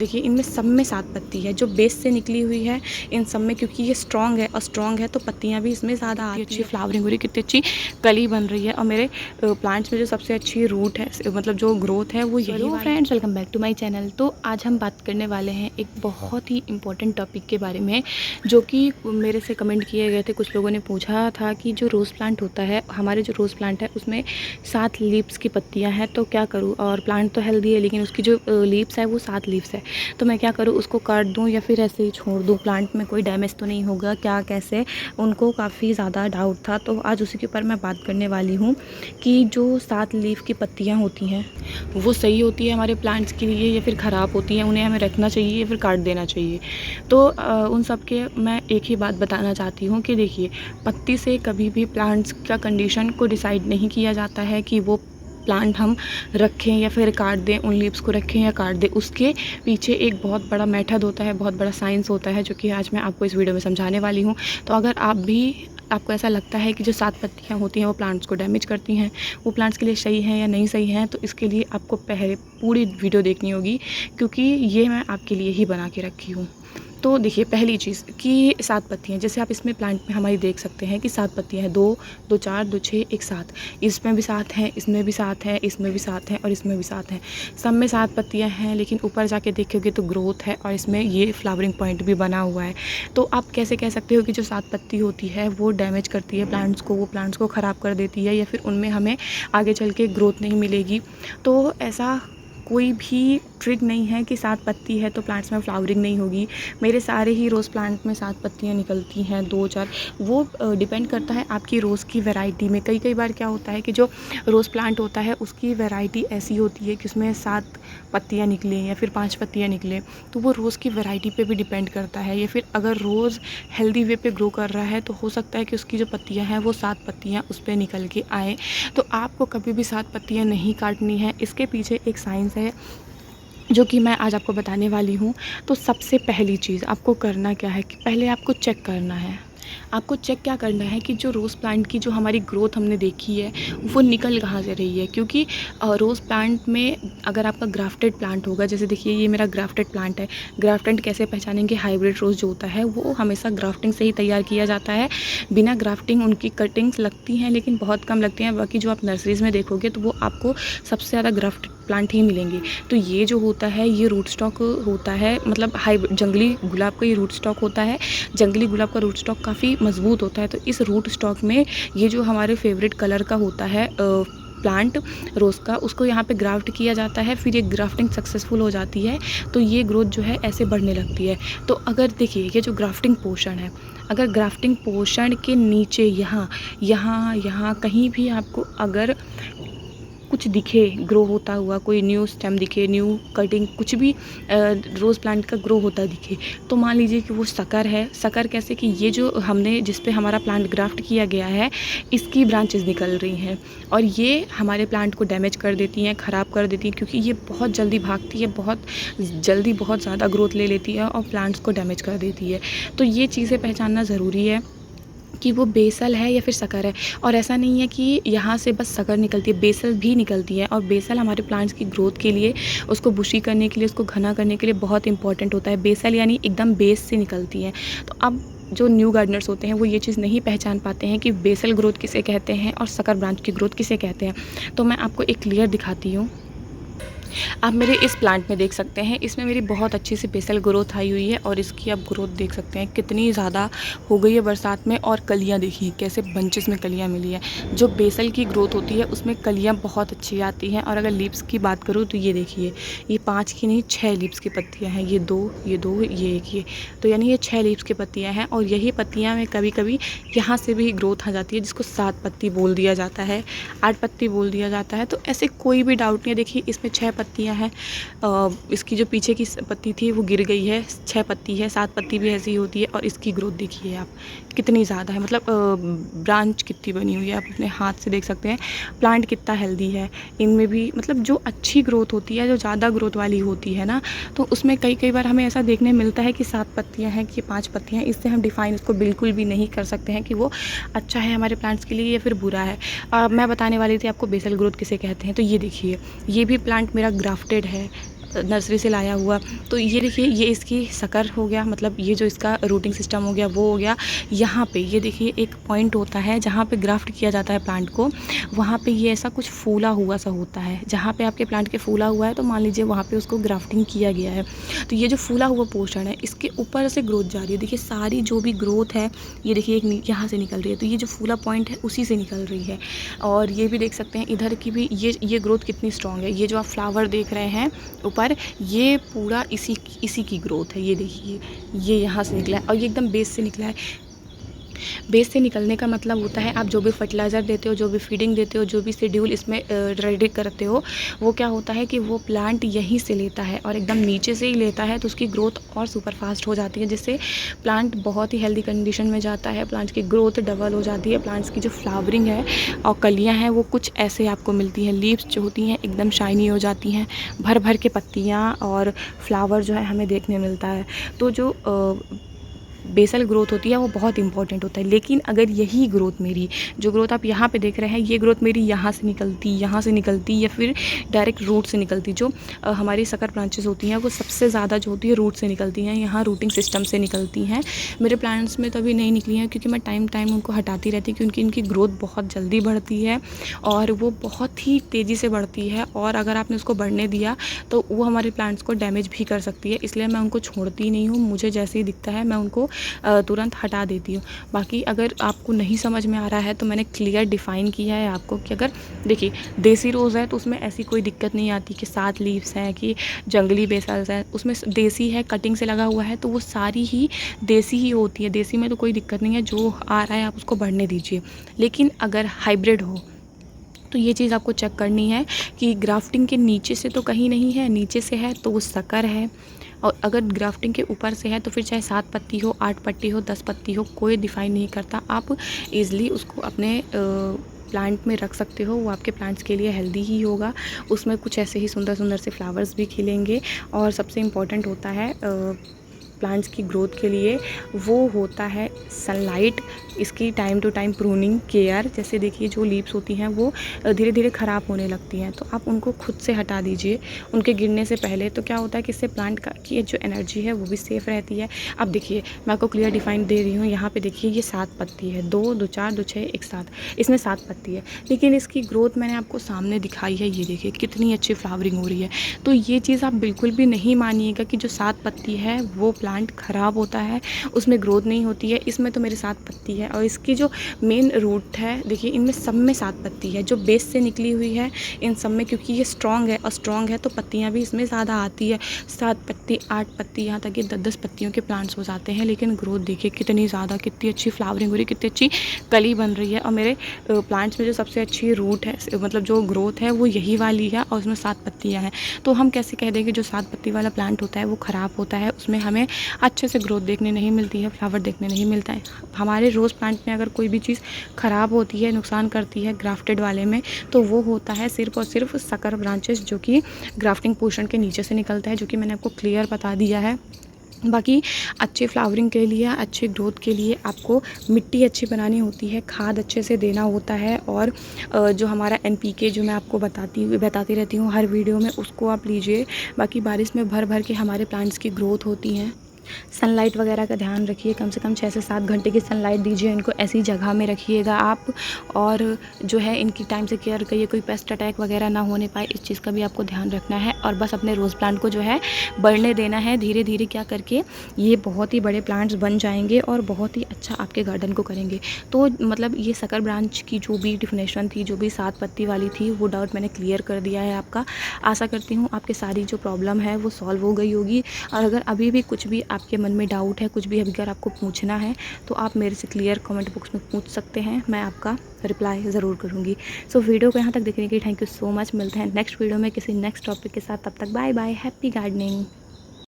देखिए इनमें सब में 7 पत्ती है जो बेस से निकली हुई है इन सब में, क्योंकि ये स्ट्रॉन्ग है और स्ट्रॉन्ग है तो पत्तियां भी इसमें ज़्यादा आती है। अच्छी फ्लावरिंग हो रही है, कितनी अच्छी कली बन रही है। और मेरे प्लांट्स में जो सबसे अच्छी रूट है, मतलब जो ग्रोथ है वो यही। Hello friends, welcome back to my channel. तो आज हम बात करने वाले हैं एक बहुत ही इंपॉर्टेंट टॉपिक के बारे में, जो कि मेरे से कमेंट किए गए थे। कुछ लोगों ने पूछा था कि जो रोज़ प्लांट होता है, हमारे जो रोज़ प्लांट है उसमें 7 लीव्स की पत्तियाँ हैं, तो क्या करूँ। और प्लांट तो हेल्दी है लेकिन उसकी जो लीव्स है वो 7 लीव्स है, तो मैं क्या करूँ, उसको काट दूँ या फिर ऐसे ही छोड़ दूँ, प्लांट में कोई डैमेज तो नहीं होगा क्या, कैसे। उनको काफ़ी ज़्यादा डाउट था, तो आज उसी के ऊपर मैं बात करने वाली हूँ कि जो 7 लीफ की पत्तियाँ होती हैं वो सही होती है हमारे प्लांट्स के लिए या फिर ख़राब होती हैं, उन्हें हमें रखना चाहिए या फिर काट देना चाहिए। तो उन सब के मैं एक ही बात बताना चाहती हूँ कि देखिए, पत्ती से कभी भी प्लांट्स का कंडीशन को डिसाइड नहीं किया जाता है कि वो प्लांट हम रखें या फिर काट दें, उन लीव्स को रखें या काट दें। उसके पीछे एक बहुत बड़ा मेथड होता है, बहुत बड़ा साइंस होता है, जो कि आज मैं आपको इस वीडियो में समझाने वाली हूँ। तो अगर आपको ऐसा लगता है कि जो 7 पत्तियाँ होती हैं वो प्लांट्स को डैमेज करती हैं, वो प्लांट्स के लिए सही है या नहीं सही है, तो इसके लिए आपको पहले पूरी वीडियो देखनी होगी, क्योंकि ये मैं आपके लिए ही बना के रखी हूँ। तो देखिए, पहली चीज़ कि 7 पत्तियाँ, जैसे आप इसमें प्लांट में हमारी देख सकते हैं कि 7 पत्तियाँ हैं, 2 2 4 2 6 1 7। इसमें भी 7 हैं, इसमें भी 7 हैं, इसमें भी 7 हैं और इसमें भी 7 हैं। सब में 7 पत्तियाँ हैं, लेकिन ऊपर जाके देखोगे तो ग्रोथ है और इसमें ये फ्लावरिंग पॉइंट भी बना हुआ है। तो आप कैसे कह सकते हो कि जो 7 पत्ती होती है वो डैमेज करती है प्लांट्स को, वो प्लांट्स को ख़राब कर देती है या फिर उनमें हमें आगे चल के ग्रोथ नहीं मिलेगी। तो ऐसा कोई भी ट्रिक नहीं है कि 7 पत्ती है तो प्लांट्स में फ्लावरिंग नहीं होगी। मेरे सारे ही रोज़ प्लांट में 7 पत्तियाँ निकलती हैं, 2 4। वो डिपेंड करता है आपकी रोज़ की वैरायटी में। कई बार क्या होता है कि जो रोज़ प्लांट होता है उसकी वैरायटी ऐसी होती है कि उसमें 7 पत्तियाँ निकलें या फिर 5 पत्तियाँ निकलें, तो वो रोज़ की वैरायटी पे भी डिपेंड करता है। या फिर अगर रोज़ हेल्दी वे पे ग्रो कर रहा है तो हो सकता है कि उसकी जो पत्तियाँ हैं वो 7 पत्तियाँ उस पर निकल के आएँ। तो आपको कभी भी 7 पत्तियाँ नहीं काटनी है, इसके पीछे एक साइंस है जो कि मैं आज आपको बताने वाली हूँ। तो सबसे पहली चीज़ आपको करना क्या है कि पहले आपको चेक करना है। आपको चेक क्या करना है कि जो रोज़ प्लांट की जो हमारी ग्रोथ हमने देखी है वो निकल कहाँ से रही है। क्योंकि रोज़ प्लांट में अगर आपका ग्राफ्टेड प्लांट होगा, जैसे देखिए ये मेरा ग्राफ्टेड प्लांट है। ग्राफ्टेड कैसे पहचानेंगे? हाइब्रिड रोज़ जो होता है वो हमेशा ग्राफ्टिंग से ही तैयार किया जाता है। बिना ग्राफ्टिंग उनकी कटिंग्स लगती हैं लेकिन बहुत कम लगती हैं। बाकी जो आप नर्सरीज़ में देखोगे तो वो आपको सबसे ज़्यादा ग्राफ्टेड प्लांट ही मिलेंगे। तो ये जो होता है ये रूट स्टॉक होता है, मतलब जंगली गुलाब का ये रूट स्टॉक होता है। जंगली गुलाब का रूट स्टॉक काफ़ी मज़बूत होता है। तो इस रूट स्टॉक में ये जो हमारे फेवरेट कलर का होता है प्लांट रोज़ का, उसको यहाँ पे ग्राफ्ट किया जाता है। फिर ये ग्राफ्टिंग सक्सेसफुल हो जाती है तो ये ग्रोथ जो है ऐसे बढ़ने लगती है। तो अगर देखिए ये जो ग्राफ्टिंग पोर्शन है, अगर ग्राफ्टिंग पोर्शन के नीचे यहाँ कहीं भी आपको अगर कुछ दिखे ग्रो होता हुआ, कोई न्यू स्टेम दिखे, न्यू कटिंग, कुछ भी रोज़ प्लांट का ग्रो होता दिखे, तो मान लीजिए कि वो सकर है। सकर कैसे कि ये जो हमने जिस पे हमारा प्लांट ग्राफ्ट किया गया है इसकी ब्रांचेस निकल रही हैं और ये हमारे प्लांट को डैमेज कर देती हैं, ख़राब कर देती हैं, क्योंकि ये बहुत जल्दी भागती है, बहुत जल्दी बहुत ज़्यादा ग्रोथ ले लेती है और प्लांट्स को डैमेज कर देती है। तो ये चीज़ें पहचानना ज़रूरी है कि वो बेसल है या फिर सकर है। और ऐसा नहीं है कि यहाँ से बस सकर निकलती है, बेसल भी निकलती है। और बेसल हमारे प्लांट्स की ग्रोथ के लिए, उसको बुशी करने के लिए, उसको घना करने के लिए बहुत इंपॉर्टेंट होता है। बेसल यानी एकदम बेस से निकलती है। तो अब जो न्यू गार्डनर्स होते हैं वो ये चीज़ नहीं पहचान पाते हैं कि बेसल ग्रोथ किसे कहते हैं और सकर ब्रांच की ग्रोथ किसे कहते हैं। तो मैं आपको एक क्लियर दिखाती हूँ। आप मेरे इस प्लांट में देख सकते हैं, इसमें मेरी बहुत अच्छी सी बेसल ग्रोथ आई हुई है और इसकी आप ग्रोथ देख सकते हैं कितनी ज़्यादा हो गई है बरसात में। और कलियां देखिए कैसे बंचेस में कलियां मिली है। जो बेसल की ग्रोथ होती है उसमें कलियां बहुत अच्छी आती हैं। और अगर लीव्स की बात करूँ तो ये देखिए, ये 5 की नहीं 6 लीव्स की पत्तियाँ हैं। ये दो ये एक, ये तो यानी ये 6 लीव्स की पत्तियाँ हैं। और यही पत्तियाँ में कभी कभी यहाँ से भी ग्रोथ आ जाती है, जिसको 7 पत्ती बोल दिया जाता है, 8 पत्ती बोल दिया जाता है। तो ऐसे कोई भी डाउट नहीं है। देखिए इसमें 6 पत्तियां हैं, इसकी जो पीछे की पत्ती थी वो गिर गई है, 6 पत्ती है, 7 पत्ती भी ऐसी ही होती है। और इसकी ग्रोथ देखिए आप कितनी ज़्यादा है, मतलब ब्रांच कितनी बनी हुई है, आप अपने हाथ से देख सकते हैं। प्लांट कितना हेल्दी है। इनमें भी मतलब जो अच्छी ग्रोथ होती है, जो ज़्यादा ग्रोथ वाली होती है ना, तो उसमें कई बार हमें ऐसा देखने मिलता है कि 7 पत्तियाँ हैं कि 5 पत्तियाँ हैं। इससे हम डिफ़ाइन इसको बिल्कुल भी नहीं कर सकते हैं कि वो अच्छा है हमारे प्लांट्स के लिए या फिर बुरा है। मैं बताने वाली थी आपको बेसल ग्रोथ किसे कहते हैं। तो ये देखिए, ये भी प्लांट मेरा ग्राफ्टेड है। नर्सरी से लाया हुआ। तो ये देखिए, ये इसकी शक्कर हो गया, मतलब ये जो इसका रूटिंग सिस्टम हो गया वो हो गया। यहाँ पे ये देखिए एक पॉइंट होता है जहाँ पे ग्राफ्ट किया जाता है प्लांट को, वहाँ पे ये ऐसा कुछ फूला हुआ सा होता है। जहाँ पे आपके प्लांट के फूला हुआ है तो मान लीजिए वहाँ पे उसको ग्राफ्टिंग किया गया है। तो ये जो फूला हुआ पोर्शन है इसके ऊपर से ग्रोथ जा रही है। देखिए सारी जो भी ग्रोथ है ये देखिए एक यहाँ से निकल रही है, तो ये जो फूला पॉइंट है उसी से निकल रही है। और ये भी देख सकते हैं इधर की भी ये ग्रोथ कितनी स्ट्रॉन्ग है। ये जो आप फ्लावर देख रहे हैं ऊपर, ये पूरा इसी की ग्रोथ है। ये देखिए ये यहाँ से निकला है और ये एकदम बेस से निकला है। बेस से निकलने का मतलब होता है आप जो भी फर्टिलाइज़र देते हो, जो भी फीडिंग देते हो, जो भी शेड्यूल इसमें रेडी करते हो, वो क्या होता है कि वो प्लांट यहीं से लेता है और एकदम नीचे से ही लेता है। तो उसकी ग्रोथ और सुपर फास्ट हो जाती है, जिससे प्लांट बहुत ही हेल्दी कंडीशन में जाता है। प्लांट्स की ग्रोथ डबल हो जाती है। प्लांट्स की जो फ्लावरिंग है और कलियाँ हैं वो कुछ ऐसे आपको मिलती हैं। लीव्स जो होती हैं एकदम शाइनी हो जाती हैं, भर भर के पत्तियाँ और फ्लावर जो है हमें देखने मिलता है। तो जो बेसल ग्रोथ होती है वो बहुत इंपॉर्टेंट होता है। लेकिन अगर यही ग्रोथ मेरी, जो ग्रोथ आप यहाँ पे देख रहे हैं, ये ग्रोथ मेरी यहाँ से निकलती या फिर डायरेक्ट रूट से निकलती, जो हमारी शक्कर ब्रांचेस होती हैं वो सबसे ज़्यादा जो होती है रूट से निकलती हैं, यहाँ रूटिंग सिस्टम से निकलती हैं। मेरे प्लांट्स में तो अभी नहीं निकली हैं क्योंकि मैं टाइम उनको हटाती रहती हूँ, क्योंकि इनकी ग्रोथ बहुत जल्दी बढ़ती है और वो बहुत ही तेज़ी से बढ़ती है। और अगर आपने उसको बढ़ने दिया तो वो हमारे प्लांट्स को डैमेज भी कर सकती है, इसलिए मैं उनको छोड़ती नहीं हूँ। मुझे जैसे ही दिखता है मैं उनको तुरंत हटा देती हूँ। बाकी अगर आपको नहीं समझ में आ रहा है तो मैंने क्लियर डिफ़ाइन किया है आपको कि अगर देखिए देसी रोज़ है तो उसमें ऐसी कोई दिक्कत नहीं आती कि 7 लीव्स हैं कि जंगली बेसल्स हैं। उसमें देसी है, कटिंग से लगा हुआ है, तो वो सारी ही देसी ही होती है। देसी में तो कोई दिक्कत नहीं है, जो आ रहा है आप उसको बढ़ने दीजिए। लेकिन अगर हाइब्रिड हो तो ये चीज़ आपको चेक करनी है कि ग्राफ्टिंग के नीचे से तो कहीं नहीं है, नीचे से है तो वो शक्कर है। और अगर ग्राफ्टिंग के ऊपर से है तो फिर चाहे 7 पत्ती हो, 8 पत्ती हो, 10 पत्ती हो, कोई डिफाइन नहीं करता। आप ईज़िली उसको अपने प्लांट में रख सकते हो, वो आपके प्लांट्स के लिए हेल्दी ही होगा। उसमें कुछ ऐसे ही सुंदर सुंदर से फ्लावर्स भी खिलेंगे। और सबसे इम्पॉर्टेंट होता है प्लांट्स की ग्रोथ के लिए वो होता है सनलाइट, इसकी time to time pruning care. जैसे देखिए जो लीव्स होती हैं वो धीरे धीरे ख़राब होने लगती हैं, तो आप उनको खुद से हटा दीजिए उनके गिरने से पहले। तो क्या होता है कि इससे प्लांट का की जो एनर्जी है वो भी सेफ़ रहती है। अब देखिए मैं आपको क्लियर डिफाइन दे रही हूँ। यहाँ पे देखिए ये 7 पत्ती है, 2 2 4 2 6 1 7, इसमें 7 पत्ती है, लेकिन इसकी ग्रोथ मैंने आपको सामने दिखाई है। ये देखिए कितनी अच्छी फ्लावरिंग हो रही है। तो ये चीज़ आप बिल्कुल भी नहीं मानिएगा कि जो 7 पत्ती है वो प्लांट ख़राब होता है, उसमें ग्रोथ नहीं होती है। इसमें तो मेरे 7 पत्ती है और इसकी जो मेन रूट है देखिए इनमें सब में 7 पत्ती है, जो बेस से निकली हुई है इन सब में, क्योंकि ये स्ट्रॉन्ग है और स्ट्रॉन्ग है तो पत्तियाँ भी इसमें ज़्यादा आती है। 7 पत्ती, 8 पत्ती, यहाँ तक कि 10-10 पत्तियों के प्लांट्स हो जाते हैं। लेकिन ग्रोथ देखिए कितनी ज़्यादा, कितनी अच्छी फ्लावरिंग हो रही है, कितनी अच्छी कली बन रही है। और मेरे प्लांट्स में जो सबसे अच्छी रूट है, मतलब जो ग्रोथ है वो यही वाली है और उसमें 7 पत्तियाँ हैं। तो हम कैसे कह दें कि जो 7 पत्ती वाला प्लांट होता है वो ख़राब होता है, उसमें हमें अच्छे से ग्रोथ देखने नहीं मिलती है, फ्लावर देखने नहीं मिलता है। हमारे रोज़ प्लांट में अगर कोई भी चीज़ ख़राब होती है, नुकसान करती है ग्राफ्टेड वाले में, तो वो होता है सिर्फ़ और सिर्फ शक्कर ब्रांचेस, जो कि ग्राफ्टिंग पोर्शन के नीचे से निकलता है, जो कि मैंने आपको क्लियर बता दिया है। बाकी अच्छी फ्लावरिंग के लिए, अच्छी ग्रोथ के लिए आपको मिट्टी अच्छी बनानी होती है, खाद अच्छे से देना होता है। और जो हमारा NPK जो मैं आपको बताती रहती हूँ हर वीडियो में, उसको आप लीजिए। बाकी बारिश में भर भर के हमारे प्लांट्स की ग्रोथ होती हैं। सनलाइट वगैरह का ध्यान रखिए, कम से कम 6 से 7 घंटे की सनलाइट दीजिए इनको, ऐसी जगह में रखिएगा आप। और जो है इनकी टाइम से केयर करिए, कोई पेस्ट अटैक वगैरह ना होने पाए, इस चीज़ का भी आपको ध्यान रखना है। और बस अपने रोज़ प्लांट को जो है बढ़ने देना है धीरे धीरे, क्या करके ये बहुत ही बड़े प्लांट्स बन जाएंगे और बहुत ही अच्छा आपके गार्डन को करेंगे। तो मतलब ये शक्कर ब्रांच की जो भी डिफिनेशन थी, जो भी 7 पत्ती वाली थी, वो डाउट मैंने क्लियर कर दिया है आपका। आशा करती हूँ आपकी सारी जो प्रॉब्लम है वो सॉल्व हो गई होगी। और अगर अभी भी कुछ भी आपके मन में डाउट है, कुछ भी अगर आपको पूछना है, तो आप मेरे से क्लियर कमेंट बॉक्स में पूछ सकते हैं, मैं आपका रिप्लाई ज़रूर करूँगी। सो वीडियो को यहाँ तक देखने के लिए थैंक यू सो मच। मिलते हैं नेक्स्ट वीडियो में किसी नेक्स्ट टॉपिक के साथ। तब तक बाय बाय, हैप्पी गार्डनिंग।